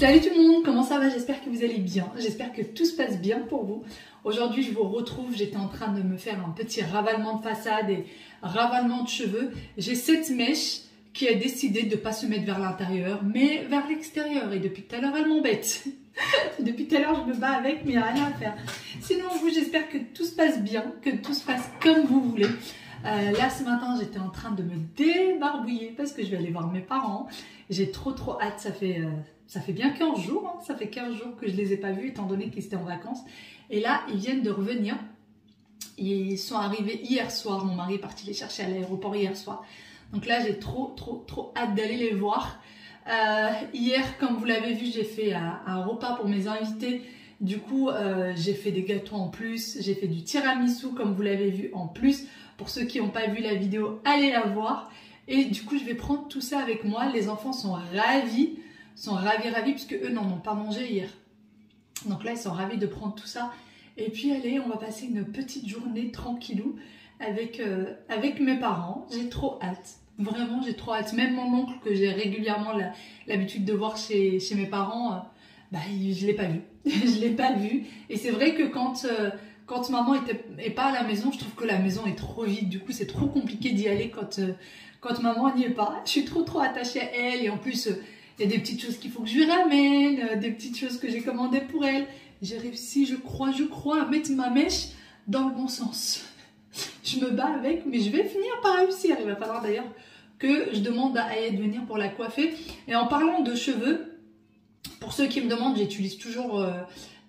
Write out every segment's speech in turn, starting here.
Salut tout le monde, comment ça va? J'espère que vous allez bien, j'espère que tout se passe bien pour vous. Aujourd'hui je vous retrouve, j'étais en train de me faire un petit ravalement de façade et ravalement de cheveux. J'ai cette mèche qui a décidé de ne pas se mettre vers l'intérieur mais vers l'extérieur et depuis tout à l'heure elle m'embête. Depuis tout à l'heure je me bats avec mais il n'y a rien à faire. Sinon vous, j'espère que tout se passe bien, que tout se passe comme vous voulez. Là ce matin j'étais en train de me débarbouiller parce que je vais aller voir mes parents. J'ai trop hâte, ça fait bien 15 jours, hein. Ça fait 15 jours que je les ai pas vus étant donné qu'ils étaient en vacances. Et là ils viennent de revenir. Ils sont arrivés hier soir, mon mari est parti les chercher à l'aéroport hier soir. Donc là j'ai trop hâte d'aller les voir. Hier comme vous l'avez vu j'ai fait un repas pour mes invités. Du coup j'ai fait des gâteaux en plus, j'ai fait du tiramisu comme vous l'avez vu en plus. Pour ceux qui n'ont pas vu la vidéo, allez la voir. Et du coup, je vais prendre tout ça avec moi. Les enfants sont ravis puisque eux n'en ont pas mangé hier. Donc là, ils sont ravis de prendre tout ça. Et puis, allez, on va passer une petite journée tranquillou avec mes parents. J'ai trop hâte. Vraiment, j'ai trop hâte. Même mon oncle, que j'ai régulièrement l'habitude de voir chez mes parents, je ne l'ai pas vu. Je l'ai pas vu. Et c'est vrai que quand maman est pas à la maison, je trouve que la maison est trop vide. Du coup, c'est trop compliqué d'y aller quand maman n'y est pas. Je suis trop attachée à elle. Et en plus, il y a des petites choses qu'il faut que je lui ramène, des petites choses que j'ai commandées pour elle. J'ai réussi, je crois, à mettre ma mèche dans le bon sens. Je me bats avec, mais je vais finir par réussir. Il va falloir d'ailleurs que je demande à Ayed de venir pour la coiffer. Et en parlant de cheveux, pour ceux qui me demandent, j'utilise toujours...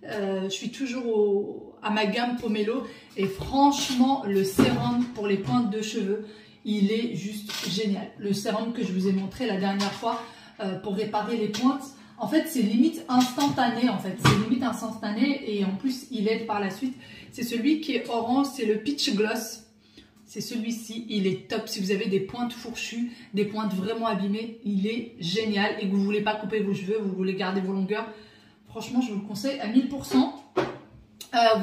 je suis toujours à ma gamme Pomelo et franchement le sérum pour les pointes de cheveux il est juste génial. Le sérum que je vous ai montré la dernière fois pour réparer les pointes, en fait c'est limite instantané et en plus il aide par la suite. C'est celui qui est orange, c'est le Peach Gloss. C'est celui-ci, il est top. Si vous avez des pointes fourchues, des pointes vraiment abîmées, il est génial et que vous ne voulez pas couper vos cheveux, vous voulez garder vos longueurs. Franchement, je vous le conseille à 1000%.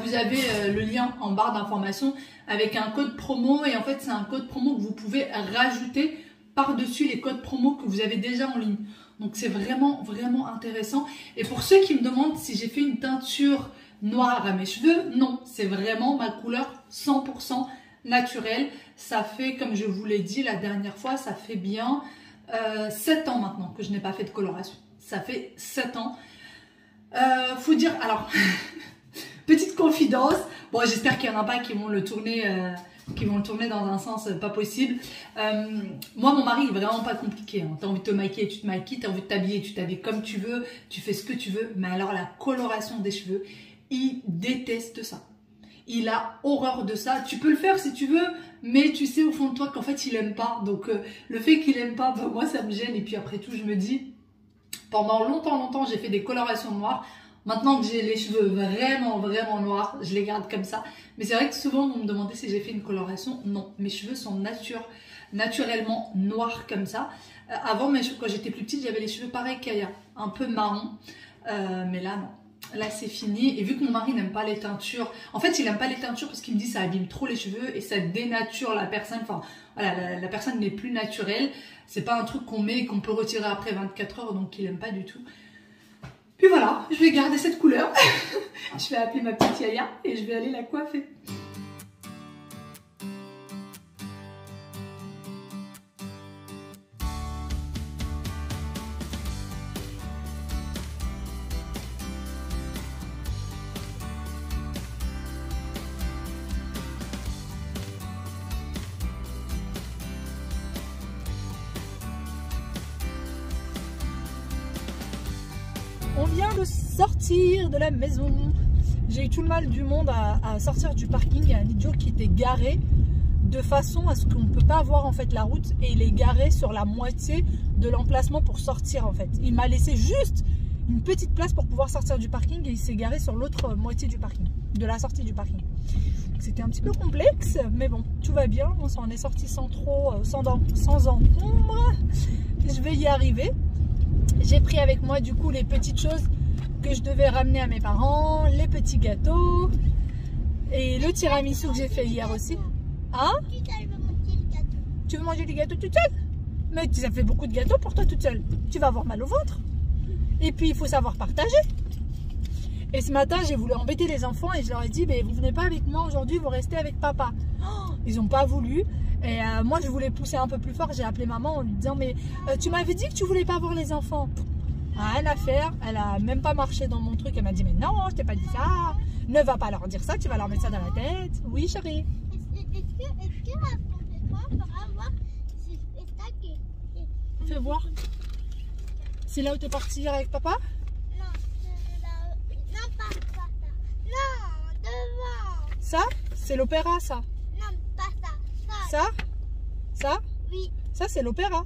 Vous avez le lien en barre d'information avec un code promo. Et en fait, c'est un code promo que vous pouvez rajouter par-dessus les codes promo que vous avez déjà en ligne. Donc, c'est vraiment intéressant. Et pour ceux qui me demandent si j'ai fait une teinture noire à mes cheveux, non. C'est vraiment ma couleur 100% naturelle. Ça fait, comme je vous l'ai dit la dernière fois, ça fait bien 7 ans maintenant que je n'ai pas fait de coloration. Ça fait 7 ans. Faut dire, alors, petite confidence, bon j'espère qu'il n'y en a pas qui vont le tourner dans un sens pas possible. Moi mon mari il est vraiment pas compliqué, hein. T'as envie de te maquiller, tu te maquilles, t'as envie de t'habiller, tu t'habilles comme tu veux, tu fais ce que tu veux, mais alors la coloration des cheveux, il déteste ça. Il a horreur de ça. Tu peux le faire si tu veux, mais tu sais au fond de toi qu'en fait il aime pas. Donc le fait qu'il aime pas, moi ça me gêne. Et puis après tout je me dis... Pendant longtemps, j'ai fait des colorations noires. Maintenant que j'ai les cheveux vraiment noirs, je les garde comme ça. Mais c'est vrai que souvent, vous me demandez si j'ai fait une coloration. Non, mes cheveux sont naturellement noirs comme ça. Avant, quand j'étais plus petite, j'avais les cheveux pareils qu'Aya, un peu marron. Mais là, non. Là, c'est fini. Et vu que mon mari n'aime pas les teintures, en fait, il n'aime pas les teintures parce qu'il me dit que ça abîme trop les cheveux et ça dénature la personne. Enfin, voilà, la personne n'est plus naturelle. C'est pas un truc qu'on met et qu'on peut retirer après 24 heures, donc il n'aime pas du tout. Puis voilà, je vais garder cette couleur. Je vais appeler ma petite Yaya et je vais aller la coiffer. On vient de sortir de la maison. J'ai eu tout le mal du monde à sortir du parking. Il y a un idiot qui était garé de façon à ce qu'on ne peut pas voir en fait la route et il est garé sur la moitié de l'emplacement pour sortir en fait. Il m'a laissé juste une petite place pour pouvoir sortir du parking et il s'est garé sur l'autre moitié du parking, de la sortie du parking. C'était un petit peu complexe, mais bon, tout va bien. On s'en est sorti sans encombre. Je vais y arriver. J'ai pris avec moi du coup les petites choses que je devais ramener à mes parents, les petits gâteaux et le tiramisu que j'ai fait hier aussi. Hein? Tu veux manger des gâteaux toute seule? Mais ça fait beaucoup de gâteaux pour toi toute seule. Tu vas avoir mal au ventre. Et puis, il faut savoir partager. Et ce matin, j'ai voulu embêter les enfants et je leur ai dit, vous venez pas avec moi aujourd'hui, vous restez avec papa. Oh, ils n'ont pas voulu. Et moi, je voulais pousser un peu plus fort. J'ai appelé maman en lui disant, mais tu m'avais dit que tu voulais pas voir les enfants. Rien à faire. Elle a même pas marché dans mon truc. Elle m'a dit, mais non, je t'ai pas dit ça. Ne va pas leur dire ça, tu vas leur mettre ça dans la tête. Oui, chérie. Est-ce que la prochaine fois, on pourra voir ce spectacle? Fais voir. C'est là où tu es parti hier avec papa? Non, c'est là. Non, pas ça. Non, devant. Ça? C'est l'opéra, ça. Non, pas ça. Ça? Ça? Oui. Ça, c'est l'opéra.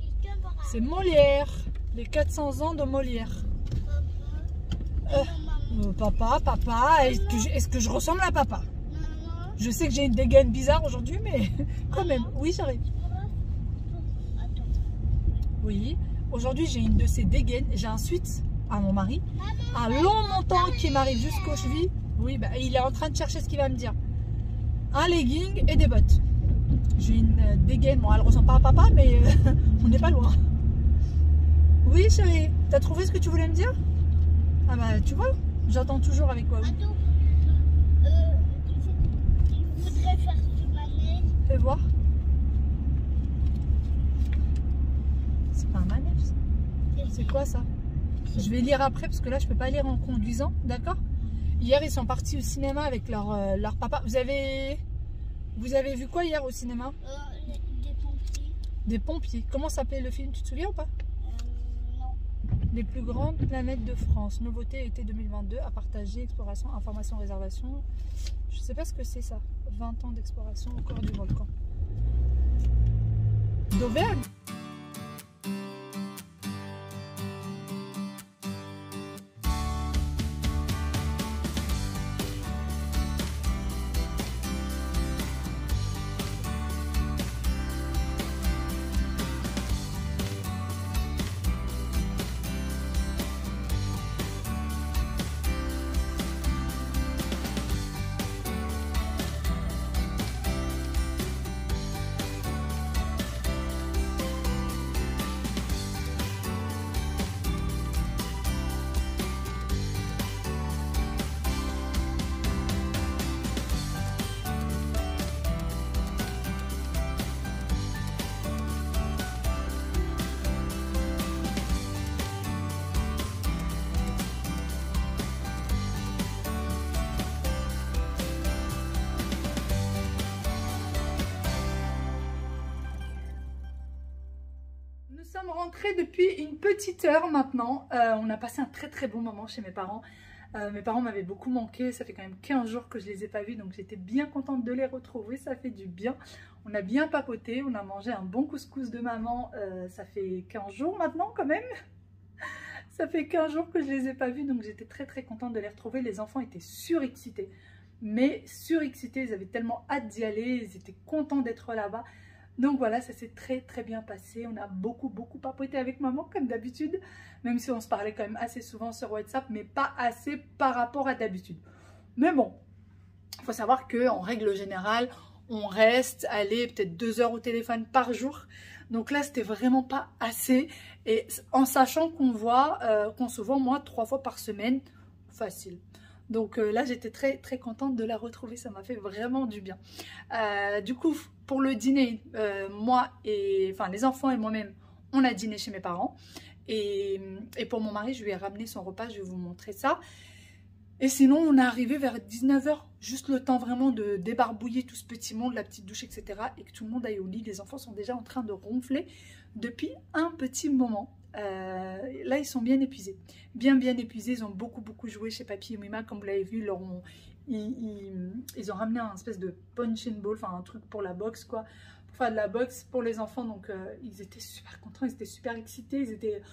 Et que pourra. C'est Molière. Les 400 ans de Molière. Papa, est-ce que je ressemble à papa? Maman. Je sais que j'ai une dégaine bizarre aujourd'hui, mais quand même. Oui, chérie. Attends. Oui. Aujourd'hui, j'ai une de ces dégaines. J'ai un sweat à mon mari. Un long montant qui m'arrive jusqu'aux chevilles. Oui, il est en train de chercher ce qu'il va me dire. Un legging et des bottes. J'ai une dégaine. Bon, elle ne ressemble pas à papa, mais on n'est pas loin. Oui, chérie. T'as trouvé ce que tu voulais me dire? Ah bah, tu vois, j'attends toujours avec quoi. Attends. Je voudrais faire sur ma neige. Fais voir. C'est pas un manège, ça. C'est quoi ça? Je vais lire après parce que là je peux pas lire en conduisant, d'accord? Hier ils sont partis au cinéma avec leur papa. Vous avez vu quoi hier au cinéma? Des pompiers. Des pompiers. Comment s'appelait le film? Tu te souviens ou pas? Non. Les plus grandes planètes de France. Nouveauté été 2022 à partager, exploration, information, réservation. Je sais pas ce que c'est ça. 20 ans d'exploration au cœur du volcan. D'Auvergne. Nous sommes rentrés depuis une petite heure maintenant. On a passé un très bon moment chez mes parents. Mes parents m'avaient beaucoup manqué. Ça fait quand même 15 jours que je les ai pas vus. Donc j'étais bien contente de les retrouver. Ça fait du bien. On a bien papoté. On a mangé un bon couscous de maman. Ça fait 15 jours maintenant quand même. Ça fait 15 jours que je les ai pas vus. Donc j'étais très contente de les retrouver. Les enfants étaient surexcités. Mais surexcités. Ils avaient tellement hâte d'y aller. Ils étaient contents d'être là-bas. Donc voilà, ça s'est très bien passé. On a beaucoup papoté avec maman comme d'habitude. Même si on se parlait quand même assez souvent sur WhatsApp, mais pas assez par rapport à d'habitude. Mais bon, il faut savoir qu'en règle générale, on reste, allez, peut-être 2 heures au téléphone par jour. Donc là, c'était vraiment pas assez. Et en sachant qu'on se voit moi 3 fois par semaine, facile. Donc là, j'étais très contente de la retrouver. Ça m'a fait vraiment du bien. Du coup, pour le dîner, les enfants et moi-même, on a dîné chez mes parents. Et pour mon mari, je lui ai ramené son repas. Je vais vous montrer ça. Et sinon, on est arrivé vers 19 h. Juste le temps vraiment de débarbouiller tout ce petit monde, la petite douche, etc. Et que tout le monde aille au lit. Les enfants sont déjà en train de ronfler depuis un petit moment. Là, ils sont bien épuisés. Bien épuisés. Ils ont beaucoup joué chez Papy et Mima. Comme vous l'avez vu, ils ont ramené un espèce de punching ball, enfin un truc pour la boxe, quoi. Pour faire de la boxe pour les enfants. Donc, ils étaient super contents. Ils étaient super excités.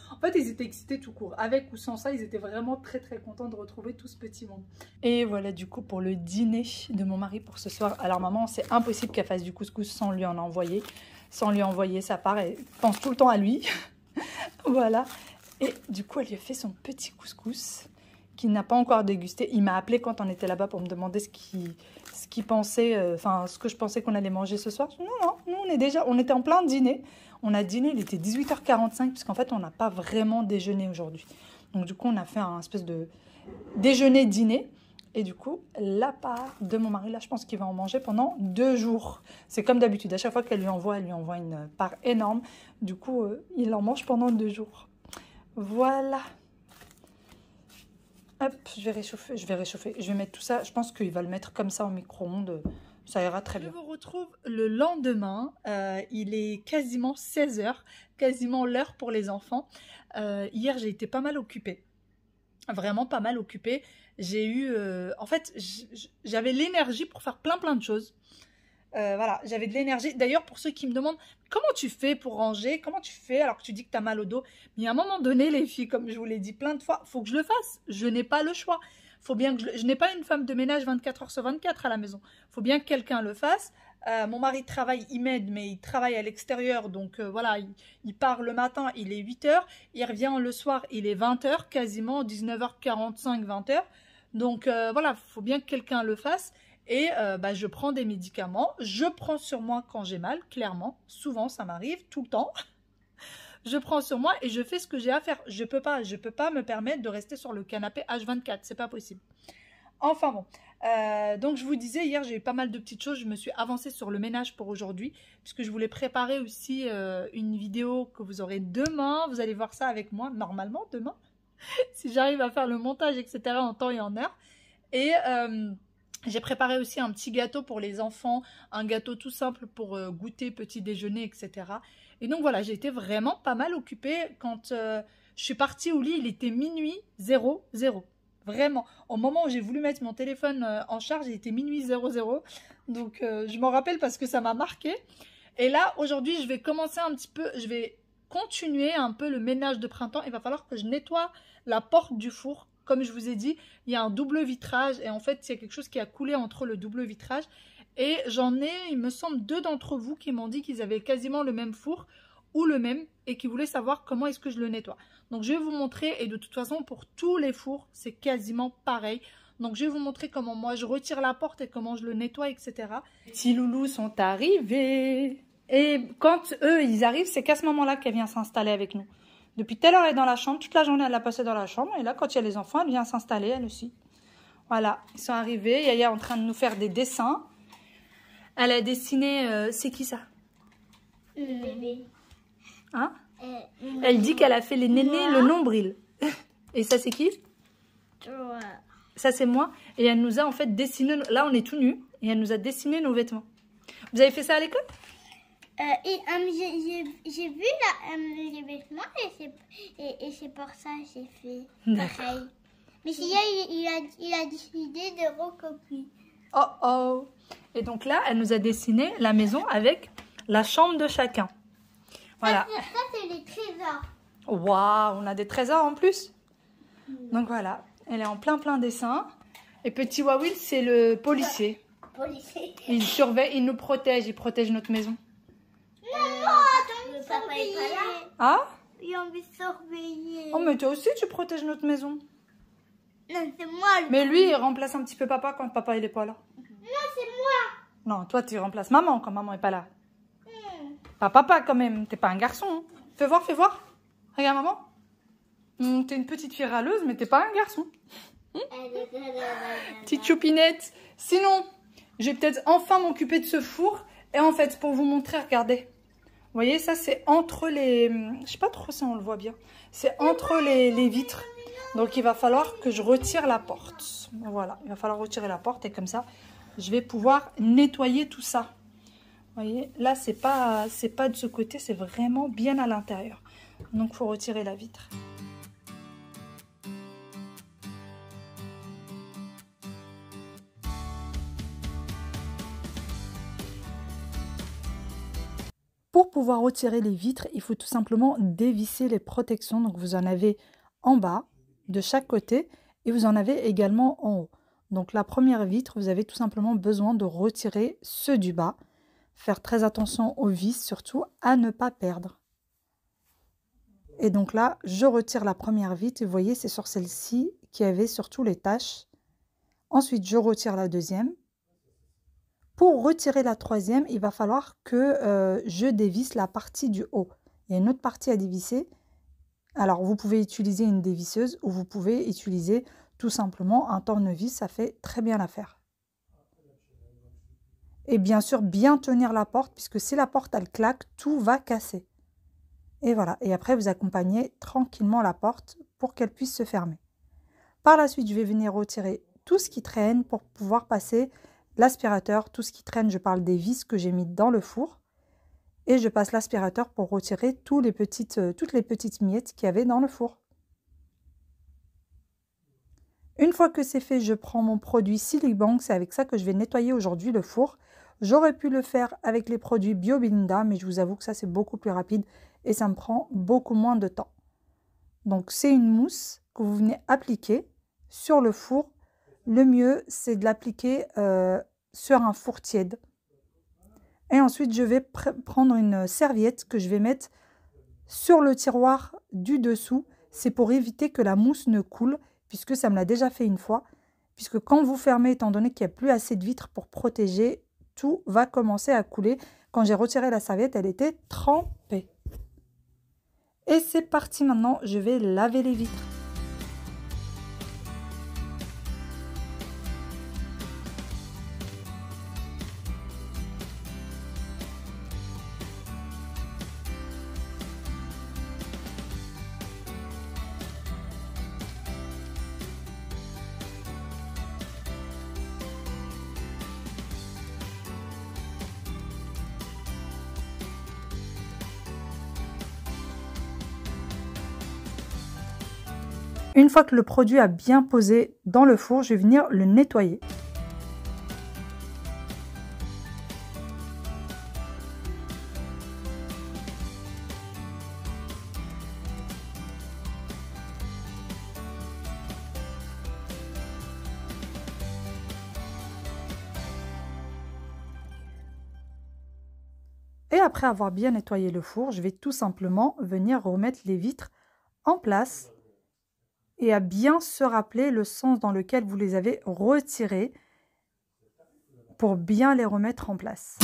En fait, ils étaient excités tout court. Avec ou sans ça, ils étaient vraiment très contents de retrouver tout ce petit monde. Et voilà, du coup, pour le dîner de mon mari pour ce soir. Alors, maman, c'est impossible qu'elle fasse du couscous sans lui en envoyer. Sans lui envoyer sa part. Elle pense tout le temps à lui. Voilà, et du coup elle lui a fait son petit couscous qu'il n'a pas encore dégusté. Il m'a appelé quand on était là-bas pour me demander ce qu'il pensait, ce que je pensais qu'on allait manger ce soir. Non, nous on était en plein dîner, On a dîné, il était 18h45, puisqu'en fait, on n'a pas vraiment déjeuné aujourd'hui. Donc du coup, on a fait un espèce de déjeuner-dîner. Et du coup, la part de mon mari, là, je pense qu'il va en manger pendant 2 jours. C'est comme d'habitude, à chaque fois qu'elle lui envoie, elle lui envoie une part énorme. Du coup, il en mange pendant 2 jours. Voilà. Hop, je vais réchauffer. Je vais mettre tout ça. Je pense qu'il va le mettre comme ça au micro-ondes. Ça ira très bien. Je vous retrouve le lendemain. Il est quasiment 16h, quasiment l'heure pour les enfants. Hier, j'ai été pas mal occupée. Vraiment pas mal occupée. J'ai eu... en fait, j'avais l'énergie pour faire plein de choses. Voilà, j'avais de l'énergie. D'ailleurs, pour ceux qui me demandent comment tu fais pour ranger, comment tu fais alors que tu dis que tu as mal au dos. Mais à un moment donné, les filles, comme je vous l'ai dit plein de fois, il faut que je le fasse. Je n'ai pas le choix. Faut bien que je n'ai pas une femme de ménage 24 heures sur 24 à la maison. Il faut bien que quelqu'un le fasse. Mon mari travaille, il m'aide, mais il travaille à l'extérieur. Donc voilà, il part le matin, il est 8h. Il revient le soir, il est 20h, quasiment 19h45, 20h. Donc voilà, il faut bien que quelqu'un le fasse. Et je prends des médicaments. Je prends sur moi quand j'ai mal, clairement. Souvent, ça m'arrive, tout le temps. Je prends sur moi et je fais ce que j'ai à faire. Je peux pas me permettre de rester sur le canapé H24. C'est pas possible. Enfin bon. Donc je vous disais, hier j'ai eu pas mal de petites choses. Je me suis avancée sur le ménage pour aujourd'hui. Puisque je voulais préparer aussi une vidéo que vous aurez demain. Vous allez voir ça avec moi, normalement demain. Si j'arrive à faire le montage, etc. en temps et en heure. Et... j'ai préparé aussi un petit gâteau pour les enfants, un gâteau tout simple pour goûter, petit déjeuner, etc. Et donc voilà, j'ai été vraiment pas mal occupée. Quand je suis partie au lit, il était minuit 00. Vraiment, au moment où j'ai voulu mettre mon téléphone en charge, il était minuit 00. Donc je m'en rappelle parce que ça m'a marqué. Et là, aujourd'hui, je vais commencer un petit peu, je vais continuer un peu le ménage de printemps. Il va falloir que je nettoie la porte du four. Comme je vous ai dit, il y a un double vitrage et en fait, il y a quelque chose qui a coulé entre le double vitrage. Et j'en ai, il me semble, 2 d'entre vous qui m'ont dit qu'ils avaient quasiment le même four ou le même et qui voulaient savoir comment est-ce que je le nettoie. Donc, je vais vous montrer et de toute façon, pour tous les fours, c'est quasiment pareil. Donc, je vais vous montrer comment moi, je retire la porte et comment je le nettoie, etc. Les petits loulous sont arrivés. Et quand eux, ils arrivent, c'est qu'à ce moment-là qu'elle vient s'installer avec nous. Depuis tout à l'heure, elle est dans la chambre. Toute la journée, elle l'a passée dans la chambre. Et là, quand il y a les enfants, elle vient s'installer, elle aussi. Voilà, ils sont arrivés. Yaya est en train de nous faire des dessins. Elle a dessiné... c'est qui ça? Le bébé. Hein? Elle dit qu'elle a fait les nénés, le nombril. Et ça, c'est qui? Toi. Ça, c'est moi. Et elle nous a en fait dessiné... Là, on est tout nus. Et elle nous a dessiné nos vêtements. Vous avez fait ça à l'école? J'ai vu les vêtements et c'est pour ça que j'ai fait pareil. Mais si il a décidé de recopier. Oh oh. Et donc là, elle nous a dessiné la maison avec la chambre de chacun. Voilà. Ça c'est les trésors. Waouh, on a des trésors en plus. Donc voilà, elle est en plein dessin. Et petit Wawil, c'est le policier. Il surveille, il nous protège, il protège notre maison. Le papa est pas là. Ah? Il a envie de surveiller. Oh, mais toi aussi, tu protèges notre maison. Non, c'est moi. Mais lui, il remplace un petit peu papa quand papa il est pas là. Non, c'est moi. Non, toi, tu remplaces maman quand maman est pas là. Pas papa quand même, t'es pas un garçon. Hein. Fais voir. Regarde maman. T'es une petite fille râleuse, mais t'es pas un garçon. Petite choupinette. Sinon, je vais peut-être enfin m'occuper de ce four. Et en fait, pour vous montrer, regardez. Vous voyez, ça c'est entre les... Je sais pas trop si on le voit bien. C'est entre les vitres. Donc il va falloir que je retire la porte. Voilà, il va falloir retirer la porte. Et comme ça, je vais pouvoir nettoyer tout ça. Vous voyez, là c'est pas de ce côté, c'est vraiment bien à l'intérieur. Donc il faut retirer la vitre. Pour pouvoir retirer les vitres, il faut tout simplement dévisser les protections. Donc vous en avez en bas, de chaque côté, et vous en avez également en haut. Donc la première vitre, vous avez tout simplement besoin de retirer ceux du bas. Faire très attention aux vis, surtout à ne pas perdre. Et donc là, je retire la première vitre. Et vous voyez, c'est sur celle-ci qui avait surtout les taches. Ensuite, je retire la deuxième Pour retirer la troisième, il va falloir que je dévisse la partie du haut. Il y a une autre partie à dévisser. Alors, vous pouvez utiliser une dévisseuse ou vous pouvez utiliser tout simplement un tournevis. Ça fait très bien l'affaire. Et bien sûr, bien tenir la porte, puisque si la porte, elle claque, tout va casser. Et voilà. Et après, vous accompagnez tranquillement la porte pour qu'elle puisse se fermer. Par la suite, je vais venir retirer tout ce qui traîne pour pouvoir passer l'aspirateur. Tout ce qui traîne, je parle des vis que j'ai mis dans le four. Et je passe l'aspirateur pour retirer toutes les petites miettes qu'il y avait dans le four. Une fois que c'est fait, je prends mon produit Silibang. C'est avec ça que je vais nettoyer aujourd'hui le four. J'aurais pu le faire avec les produits Bio Belinda, mais je vous avoue que ça, c'est beaucoup plus rapide et ça me prend beaucoup moins de temps. Donc, c'est une mousse que vous venez appliquer sur le four. Le mieux, c'est de l'appliquer sur un four tiède. Et ensuite, je vais prendre une serviette que je vais mettre sur le tiroir du dessous. C'est pour éviter que la mousse ne coule, puisque ça me l'a déjà fait une fois. Puisque quand vous fermez, étant donné qu'il n'y a plus assez de vitres pour protéger, tout va commencer à couler. Quand j'ai retiré la serviette, elle était trempée. Et c'est parti maintenant, je vais laver les vitres. Une fois que le produit a bien posé dans le four, je vais venir le nettoyer. Et après avoir bien nettoyé le four, je vais tout simplement venir remettre les vitres en place. Et à bien se rappeler le sens dans lequel vous les avez retirées pour bien les remettre en place.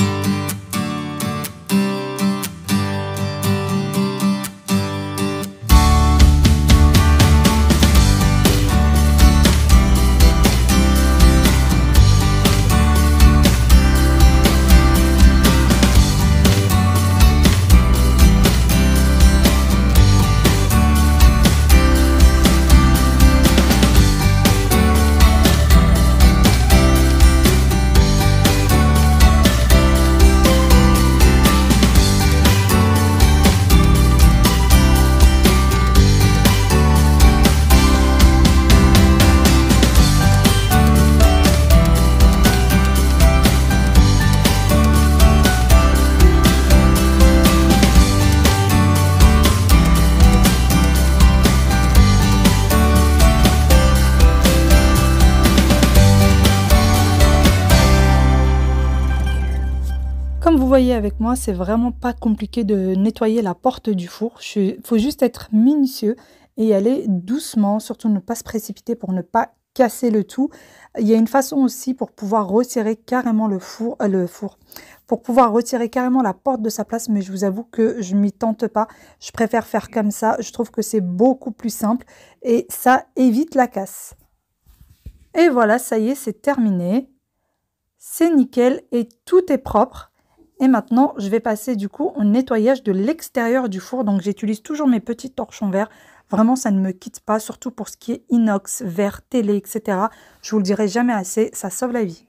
Comme vous voyez avec moi, c'est vraiment pas compliqué de nettoyer la porte du four. Il faut juste être minutieux et y aller doucement, surtout ne pas se précipiter pour ne pas casser le tout. Il y a une façon aussi pour pouvoir retirer carrément pour pouvoir retirer carrément la porte de sa place, mais je vous avoue que je m'y tente pas. Je préfère faire comme ça, je trouve que c'est beaucoup plus simple et ça évite la casse. Et voilà, ça y est, c'est terminé. C'est nickel et tout est propre. Et maintenant, je vais passer du coup au nettoyage de l'extérieur du four. Donc, j'utilise toujours mes petits torchons verts. Vraiment, ça ne me quitte pas, surtout pour ce qui est inox, verre, télé, etc. Je vous le dirai jamais assez, ça sauve la vie.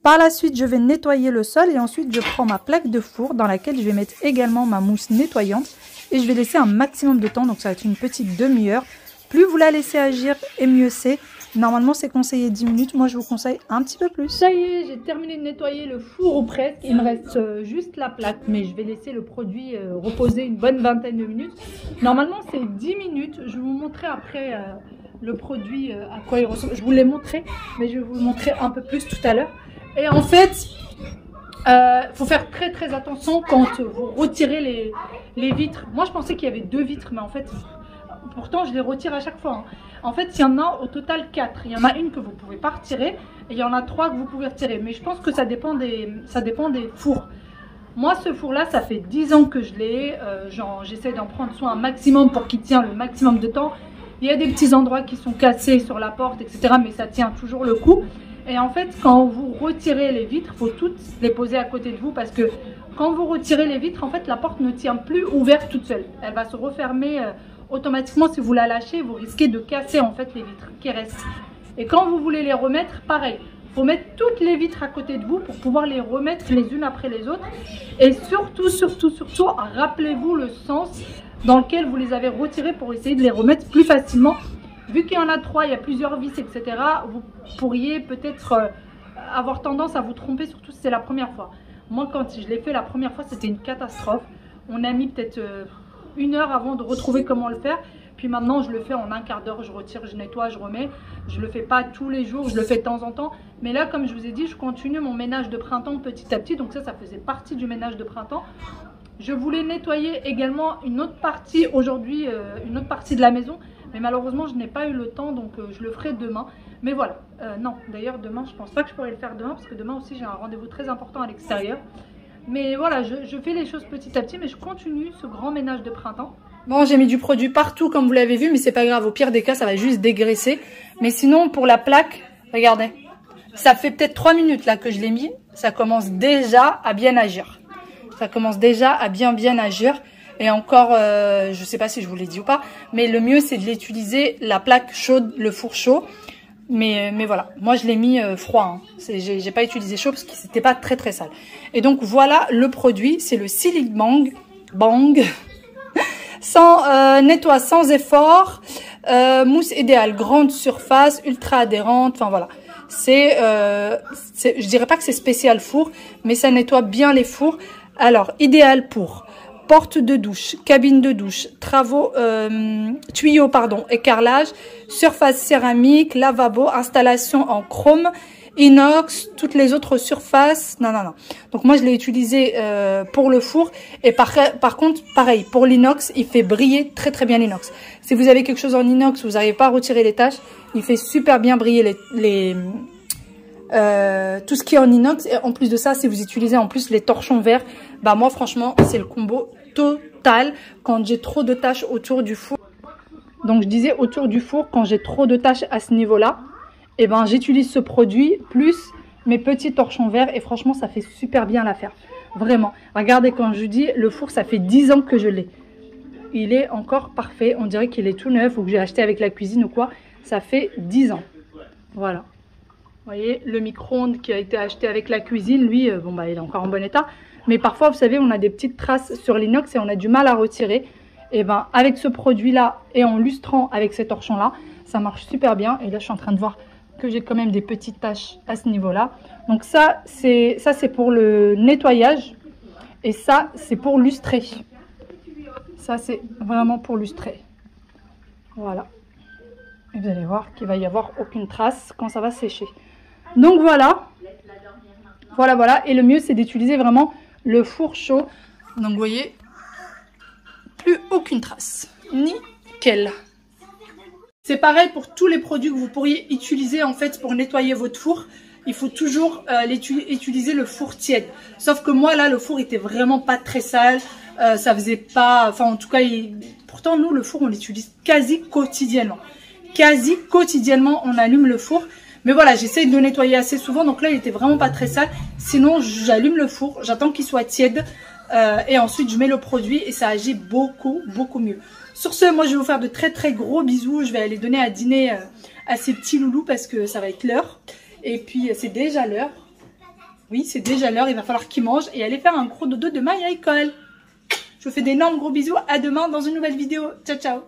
Par la suite, je vais nettoyer le sol et ensuite, je prends ma plaque de four dans laquelle je vais mettre également ma mousse nettoyante. Et je vais laisser un maximum de temps, donc ça va être une petite demi-heure. Plus vous la laissez agir et mieux c'est. Normalement, c'est conseillé 10 minutes. Moi, je vous conseille un petit peu plus. Ça y est, j'ai terminé de nettoyer le four ou presque. Il me reste juste la plaque, mais je vais laisser le produit reposer une bonne vingtaine de minutes. Normalement, c'est 10 minutes. Je vais vous montrer après le produit à quoi il ressemble. Je vous l'ai montré, mais je vais vous le montrer un peu plus tout à l'heure. Et en fait, faut faire très très attention quand vous retirez les vitres. Moi, je pensais qu'il y avait 2 vitres, mais en fait, pourtant, je les retire à chaque fois. Hein. En fait, il y en a au total 4. Il y en a une que vous ne pouvez pas retirer et il y en a 3 que vous pouvez retirer. Mais je pense que ça dépend des fours. Moi, ce four-là, ça fait 10 ans que je l'ai. J'essaie d'en prendre soin un maximum pour qu'il tienne le maximum de temps. Il y a des petits endroits qui sont cassés sur la porte, etc. Mais ça tient toujours le coup. Et en fait, quand vous retirez les vitres, il faut toutes les poser à côté de vous parce que quand vous retirez les vitres, en fait, la porte ne tient plus ouverte toute seule. Elle va se refermer automatiquement. Si vous la lâchez, vous risquez de casser en fait les vitres qui restent. Et quand vous voulez les remettre, pareil. Il faut mettre toutes les vitres à côté de vous pour pouvoir les remettre les unes après les autres. Et surtout, rappelez-vous le sens dans lequel vous les avez retirées pour essayer de les remettre plus facilement. Vu qu'il y en a 3, il y a plusieurs vis, etc. Vous pourriez peut-être avoir tendance à vous tromper, surtout si c'est la première fois. Moi, quand je l'ai fait la première fois, c'était une catastrophe. On a mis peut-être 1 heure avant de retrouver comment le faire. Puis maintenant, je le fais en un quart d'heure, je retire, je nettoie, je remets. Je ne le fais pas tous les jours, je le fais de temps en temps. Mais là, comme je vous ai dit, je continue mon ménage de printemps petit à petit. Donc ça faisait partie du ménage de printemps. Je voulais nettoyer également une autre partie aujourd'hui, une autre partie de la maison. Mais malheureusement, je n'ai pas eu le temps, donc je le ferai demain. Mais voilà, non, d'ailleurs, demain, je pense pas que je pourrai le faire demain. Parce que demain aussi, j'ai un rendez-vous très important à l'extérieur. Mais voilà, je fais les choses petit à petit, mais je continue ce grand ménage de printemps. Bon, j'ai mis du produit partout comme vous l'avez vu, mais c'est pas grave. Au pire des cas, ça va juste dégraisser. Mais sinon, pour la plaque, regardez. Ça fait peut-être 3 minutes là que je l'ai mis. Ça commence déjà à bien agir. Ça commence déjà à bien agir. Et encore, je sais pas si je vous l'ai dit ou pas, mais le mieux c'est de l'utiliser la plaque chaude, le four chaud. Mais voilà, moi je l'ai mis froid. Hein. J'ai pas utilisé chaud parce que c'était pas très sale. Et donc voilà le produit, c'est le Silic Bang. Sans nettoie sans effort, mousse idéale, grande surface, ultra adhérente, enfin voilà. Je dirais pas que c'est spécial four, mais ça nettoie bien les fours. Alors, idéal pour porte de douche, cabine de douche, tuyaux, écarlage, surface céramique, lavabo, installation en chrome, inox, toutes les autres surfaces. Non. Donc moi je l'ai utilisé pour le four et par contre pareil pour l'inox, il fait briller très bien l'inox. Si vous avez quelque chose en inox, vous n'arrivez pas à retirer les taches, il fait super bien briller tout ce qui est en inox. Et en plus de ça, si vous utilisez en plus les torchons verts, bah moi franchement c'est le combo total quand j'ai trop de taches autour du four. Donc je disais autour du four, quand j'ai trop de taches à ce niveau là, et ben j'utilise ce produit plus mes petits torchons verts et franchement ça fait super bien l'affaire. Vraiment, regardez, quand je dis le four, ça fait 10 ans que je l'ai. Il est encore parfait, on dirait qu'il est tout neuf ou que j'ai acheté avec la cuisine ou quoi. Ça fait 10 ans. Voilà. Vous voyez, le micro-ondes qui a été acheté avec la cuisine, lui, bon bah il est encore en bon état. Mais parfois, vous savez, on a des petites traces sur l'inox et on a du mal à retirer. Et ben avec ce produit-là et en lustrant avec ces torchons-là, ça marche super bien. Et là, je suis en train de voir que j'ai quand même des petites taches à ce niveau-là. Donc ça c'est pour le nettoyage et ça c'est pour lustrer. Ça c'est vraiment pour lustrer. Voilà. Et vous allez voir qu'il va y avoir aucune trace quand ça va sécher. Donc voilà. Et le mieux c'est d'utiliser vraiment le four chaud. Donc vous voyez, plus aucune trace. Nickel. C'est pareil pour tous les produits que vous pourriez utiliser en fait pour nettoyer votre four. Il faut toujours utiliser le four tiède. Sauf que moi là, le four était vraiment pas très sale. Ça faisait pas... Enfin en tout cas, pourtant nous le four on l'utilise quasi quotidiennement. Quasi quotidiennement on allume le four. Mais voilà, j'essaye de le nettoyer assez souvent. Donc là il était vraiment pas très sale. Sinon j'allume le four, j'attends qu'il soit tiède. Et ensuite je mets le produit et ça agit beaucoup mieux. Sur ce, moi je vais vous faire de très gros bisous. Je vais aller donner à dîner à ces petits loulous parce que ça va être l'heure. Et puis c'est déjà l'heure. Oui, c'est déjà l'heure, il va falloir qu'ils mangent et aller faire un gros dodo demain à l'école. Je vous fais d'énormes gros bisous, à demain dans une nouvelle vidéo. Ciao ciao.